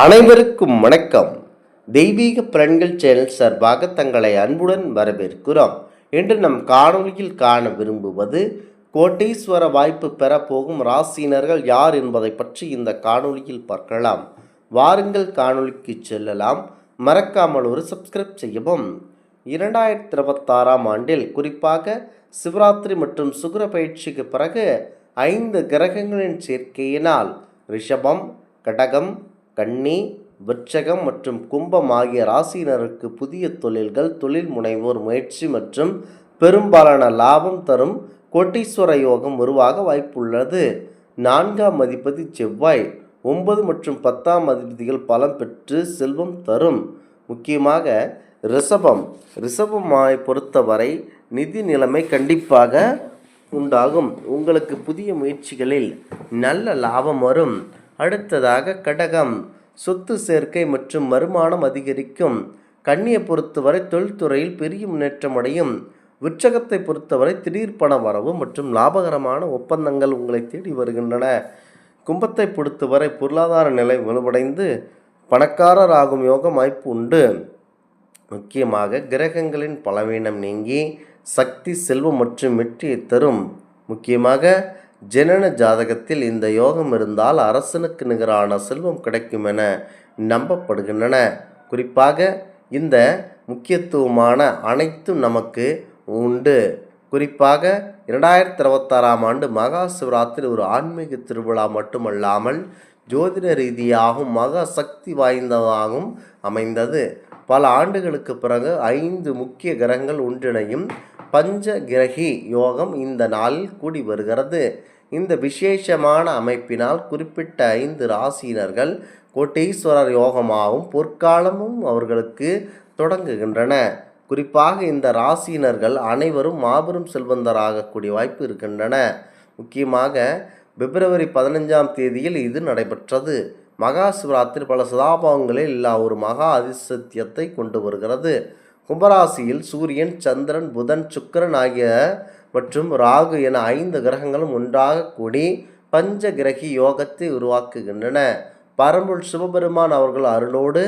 அனைவருக்கும் வணக்கம். தெய்வீக பலன்கள் சேனல் சார்பாக தங்களை அன்புடன் வரவேற்கிறோம். இன்று நம் காணொலியில் காண விரும்புவது கோட்டீஸ்வர வாய்ப்பு பெறப்போகும் ராசியினர்கள் யார் என்பதை பற்றி இந்த காணொலியில் பார்க்கலாம். வாருங்கள் காணொலிக்கு செல்லலாம். மறக்காமல் ஒரு சப்ஸ்கிரைப் செய்யவும். 2026ஆம் ஆண்டில் குறிப்பாக சிவராத்திரி மற்றும் சுக்கிர பயிற்சிக்கு பிறகு 5 கிரகங்களின் சேர்க்கையினால் ரிஷபம், கடகம், கன்னி, விருச்சகம் மற்றும் கும்பம் ஆகிய ராசியினருக்கு புதிய தொழில்கள், தொழில் முனைவோர் முயற்சி மற்றும் பெரும்பாலான லாபம் தரும் கோட்டீஸ்வர யோகம் உருவாக வாய்ப்புள்ளது. 4ஆம் அதிபதி செவ்வாய் 9 மற்றும் 10ஆம் அதிபதிகள் பலம் பெற்று செல்வம் தரும். முக்கியமாக ரிஷபமாய் பொறுத்தவரை நிதி நிலைமை கண்டிப்பாக உண்டாகும். உங்களுக்கு புதிய முயற்சிகளில் நல்ல லாபம் வரும். அடுத்ததாக கடகம், சொத்து சேர்க்கை மற்றும் வருமானம் அதிகரிக்கும். கன்னியை பொறுத்தவரை தொழில்துறையில் பெரிய முன்னேற்றம் அடையும். விருச்சகத்தை பொறுத்தவரை திடீர் பண வரவு மற்றும் லாபகரமான ஒப்பந்தங்கள் உங்களை தேடி வருகின்றன. கும்பத்தை பொறுத்தவரை பொருளாதார நிலை வலுவடைந்து பணக்காரராகும் யோகம் வாய்ப்பு உண்டு. முக்கியமாக கிரகங்களின் பலவீனம் நீங்கி சக்தி, செல்வம் மற்றும் வெற்றியை தரும். முக்கியமாக ஜனன ஜாதகத்தில் இந்த யோகம் இருந்தால் அரசனுக்கு நிகரான செல்வம் கிடைக்கும் என நம்பப்படுகின்றன. குறிப்பாக இந்த முக்கியத்துவமான அனைத்தும் நமக்கு உண்டு. குறிப்பாக 2026ஆம் ஆண்டு மகா சிவராத்திரி ஒரு ஆன்மீக திருவிழா மட்டுமல்லாமல் ஜோதிட ரீதியாகவும் மகா சக்தி வாய்ந்ததாகவும் அமைந்தது. பல ஆண்டுகளுக்கு பிறகு 5 முக்கிய கிரகங்கள் ஒன்றிணையும் பஞ்ச கிரகி யோகம் இந்த நாளில் கூடி வருகிறது. இந்த விசேஷமான அமைப்பினால் குறிப்பிட்ட 5 ராசியினர்கள் கோட்டீஸ்வரர் யோகமாகவும் பொற்காலமும் அவர்களுக்கு தொடங்குகின்றன. குறிப்பாக இந்த ராசியினர்கள் அனைவரும் மாபெரும் செல்வந்தராகக்கூடிய வாய்ப்பு இருக்கின்றன. முக்கியமாக பிப்ரவரி 15ஆம் தேதியில் இது நடைபெற்றது. மகா சிவராத்திரி பல சதாபாவங்களில் இல்லா ஒரு மகா அதிசயத்தை கொண்டு வருகிறது. கும்பராசியில் சூரியன், சந்திரன், புதன், சுக்கிரன் ஆகிய மற்றும் ராகு என 5 கிரகங்களும் ஒன்றாக கூடி பஞ்ச கிரகி யோகத்தை உருவாக்குகின்றன. பரம்பொருள் சிவபெருமான் அவர்கள் அருளோடு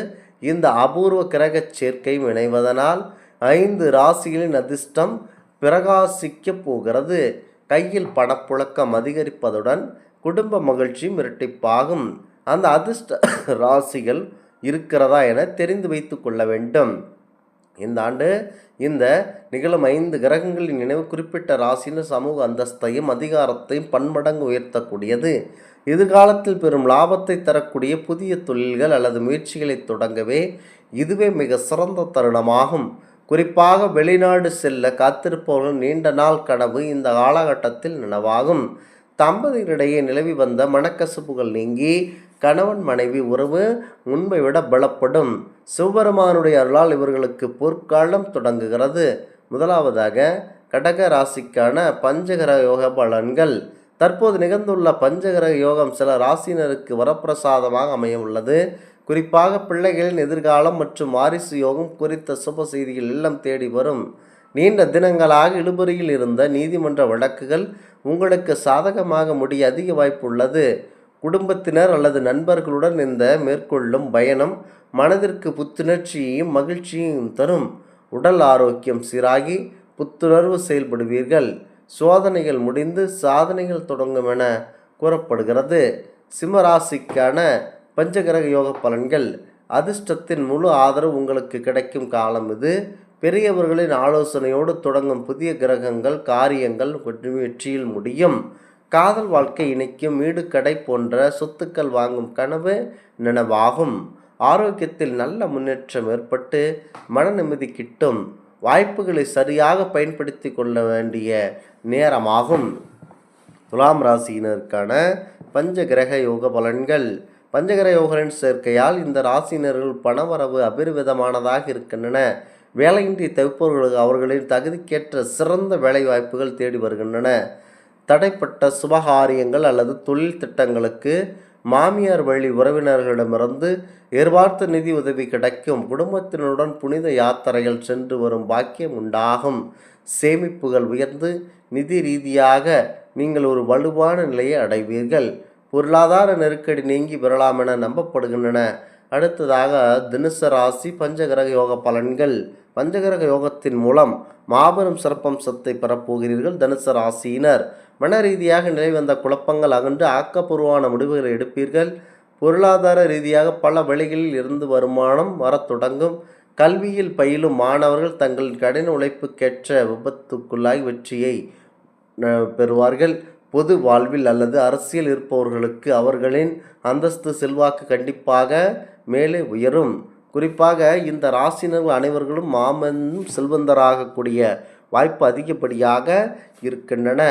இந்த அபூர்வ கிரக சேர்க்கையும் இணைவதனால் 5 ராசிகளின் அதிர்ஷ்டம் பிரகாசிக்கப் போகிறது. கையில் பணப்புழக்கம் அதிகரிப்பதுடன் குடும்ப மகிழ்ச்சியும் இரட்டிப்பாகும். அந்த அதிர்ஷ்ட ராசிகள் இருக்கிறதா என தெரிந்து வைத்து கொள்ள வேண்டும். இந்த ஆண்டு இந்த நிகழும் 5 கிரகங்களின் நினைவு குறிப்பிட்ட ராசியின் சமூக அந்தஸ்தையும் அதிகாரத்தையும் பன்மடங்கு உயர்த்தக்கூடியது. எதிர்காலத்தில் பெரும் லாபத்தை தரக்கூடிய புதிய தொழில்கள் அல்லது முயற்சிகளை தொடங்கவே இதுவே மிக சிறந்த தருணமாகும். குறிப்பாக வெளிநாடு செல்ல காத்திருப்பவர்கள் நீண்ட நாள் கனவு இந்த காலகட்டத்தில் நனவாகும். தம்பதிகளிடையே நிலவி வந்த மனக்கசப்புகள் நீங்கி கணவன் மனைவி உறவு முன்பை விட பலப்படும். சிவபெருமானுடைய அருளால் இவர்களுக்கு பொற்காலம் தொடங்குகிறது. முதலாவதாக கடக ராசிக்கான பஞ்சகிரக யோக பலன்கள். தற்போது நிகழ்ந்துள்ள பஞ்சகிரக யோகம் சில ராசியினருக்கு வரப்பிரசாதமாக அமைய உள்ளது. குறிப்பாக பிள்ளைகளின் எதிர்காலம் மற்றும் வாரிசு யோகம் குறித்த சுப செய்திகள் இல்லம் தேடி வரும். நீண்ட தினங்களாக இழுபறியில் இருந்த நீதிமன்ற வழக்குகள் உங்களுக்கு சாதகமாக முடிய அதிக வாய்ப்பு உள்ளது. குடும்பத்தினர் அல்லது நண்பர்களுடன் இந்த மேற்கொள்ளும் பயணம் மனதிற்கு புத்துணர்ச்சியையும் மகிழ்ச்சியையும் தரும். உடல் ஆரோக்கியம் சீராகி புத்துணர்வு செயல்படுவீர்கள். சோதனைகள் முடிந்து சாதனைகள் தொடங்கும் என கூறப்படுகிறது. சிம்மராசிக்கான பஞ்சகிரக யோக பலன்கள். அதிர்ஷ்டத்தின் முழு ஆதரவு உங்களுக்கு கிடைக்கும் காலம் இது. பெரியவர்களின் ஆலோசனையோடு தொடங்கும் புதிய கிரகங்கள் காரியங்கள் வெற்றியில் முடியும். காதல் வாழ்க்கை இணைக்கும். வீடு, கடை போன்ற சொத்துக்கள் வாங்கும் கனவு நினைவாகும். ஆரோக்கியத்தில் நல்ல முன்னேற்றம் ஏற்பட்டு மன நிம்மதி கிட்டும். வாய்ப்புகளை சரியாக பயன்படுத்தி கொள்ள வேண்டிய நேரமாகும். துலாம் ராசியினருக்கான பஞ்சகிரக யோக பலன்கள். பஞ்சகிரக யோகரின் சேர்க்கையால் இந்த ராசியினர்கள் பணவரவு அபரிவிதமானதாக இருக்கின்றன. வேலையின்றி தவிப்பவர்களுக்கு அவர்களின் தகுதிக்கேற்ற சிறந்த வேலை வாய்ப்புகள் தேடி வருகின்றன. தடைப்பட்ட சுபகாரியங்கள் அல்லது தொழில் திட்டங்களுக்கு மாமியார் வழி உறவினர்களிடமிருந்து எதிர்பார்த்த நிதி உதவி கிடைக்கும். குடும்பத்தினருடன் புனித யாத்திரைகள் சென்று வரும் பாக்கியம் உண்டாகும். சேமிப்புகள் உயர்ந்து நிதி ரீதியாக நீங்கள் ஒரு வலுவான நிலையை அடைவீர்கள். பொருளாதார நெருக்கடி நீங்கி பெறலாம் என நம்பப்படுகின்றன. அடுத்ததாக தனுசு ராசி பஞ்சகிரக யோக பலன்கள். பஞ்சகிரக யோகத்தின் மூலம் மாபெரும் சிறப்பம்சத்தை பெறப்போகிறீர்கள். தனுசு ராசியினர் மன ரீதியாக நிலைவந்த குழப்பங்கள் அகன்று ஆக்கப்பூர்வமான முடிவுகளை எடுப்பீர்கள். பொருளாதார ரீதியாக பல வழிகளில் இருந்து வருமானம் வரத் தொடங்கும். கல்வியில் பயிலும் மாணவர்கள் தங்களின் கடின உழைப்புக்கேற்ற விபத்துக்குள்ளாய் வெற்றியை பெறுவார்கள். பொது வாழ்வில் அல்லது அரசியல் இருப்பவர்களுக்கு அவர்களின் அந்தஸ்து செல்வாக்கு கண்டிப்பாக மேலே உயரும். குறிப்பாக இந்த ராசினர்கள் அனைவர்களும் மாபெரும் செல்வந்தராகக்கூடிய வாய்ப்பு அதிகப்படியாக இருக்கின்றன.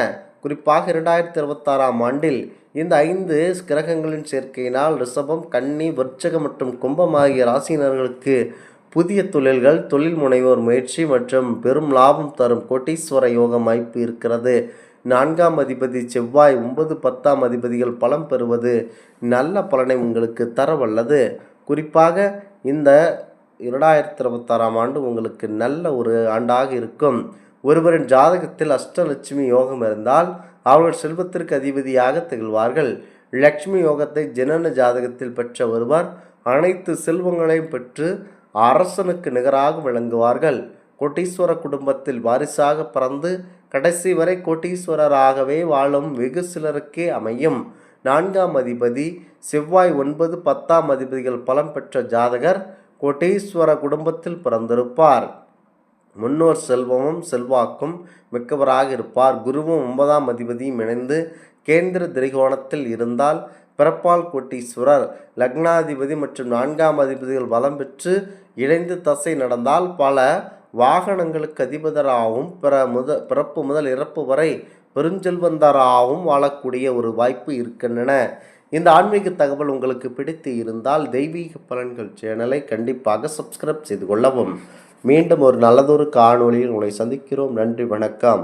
குறிப்பாக 2026ஆம் ஆண்டில் இந்த 5 கிரகங்களின் சேர்க்கையினால் ரிஷபம், கன்னி, விருச்சிகம் மற்றும் கும்பம் ஆகிய ராசினர்களுக்கு புதிய தொழில்கள், தொழில் முனைவோர் முயற்சி மற்றும் பெரும் லாபம் தரும் கோட்டீஸ்வர யோகம் வாய்ப்பு இருக்கிறது. 4ஆம் அதிபதி செவ்வாய் 9, 10ஆம் அதிபதிகள் பலம் பெறுவது நல்ல பலனை உங்களுக்கு தரவல்லது. குறிப்பாக இந்த 2026ஆம் ஆண்டு உங்களுக்கு நல்ல ஒரு ஆண்டாக இருக்கும். ஒருவரின் ஜாதகத்தில் அஷ்டலட்சுமி யோகம் இருந்தால் அவர்கள் செல்வத்திற்கு அதிபதியாக திகழ்வார்கள். லட்சுமி யோகத்தை ஜனன ஜாதகத்தில் பெற்ற ஒருவர் அனைத்து செல்வங்களையும் பெற்று அரசனுக்கு நிகராக விளங்குவார்கள். கோட்டீஸ்வர குடும்பத்தில் வாரிசாக பிறந்து கடைசி வரை கோட்டீஸ்வரராகவே வாழும் வெகு சிலருக்கே அமையும். 4ஆம் அதிபதி செவ்வாய் 9, 10ஆம் அதிபதிகள் பலம் பெற்ற ஜாதகர் கோட்டீஸ்வர குடும்பத்தில் பிறந்திருப்பார். முன்னோர் செல்வமும் செல்வாக்கும் மிக்கவராக இருப்பார். குருவும் 9ஆம் அதிபதியும் இணைந்து கேந்திர திரிகோணத்தில் இருந்தால் பிறப்பால் கோட்டீஸ்வரர். லக்னாதிபதி மற்றும் 4ஆம் அதிபதிகள் பலம் பெற்று இணைந்து தசை நடந்தால் பல வாகனங்களுக்கு அதிபதராகவும் பிறப்பு முதல் இறப்பு வரை பெருஞ்செல்வந்தராகவும் வாழக்கூடிய ஒரு வாய்ப்பு இருக்கின்றன. இந்த ஆன்மீக தகவல் உங்களுக்கு பிடித்து இருந்தால் தெய்வீக பலன்கள் சேனலை கண்டிப்பாக சப்ஸ்கிரைப் செய்து கொள்ளவும். மீண்டும் ஒரு நல்லதொரு காணொளியில் உங்களை சந்திக்கிறோம். நன்றி, வணக்கம்.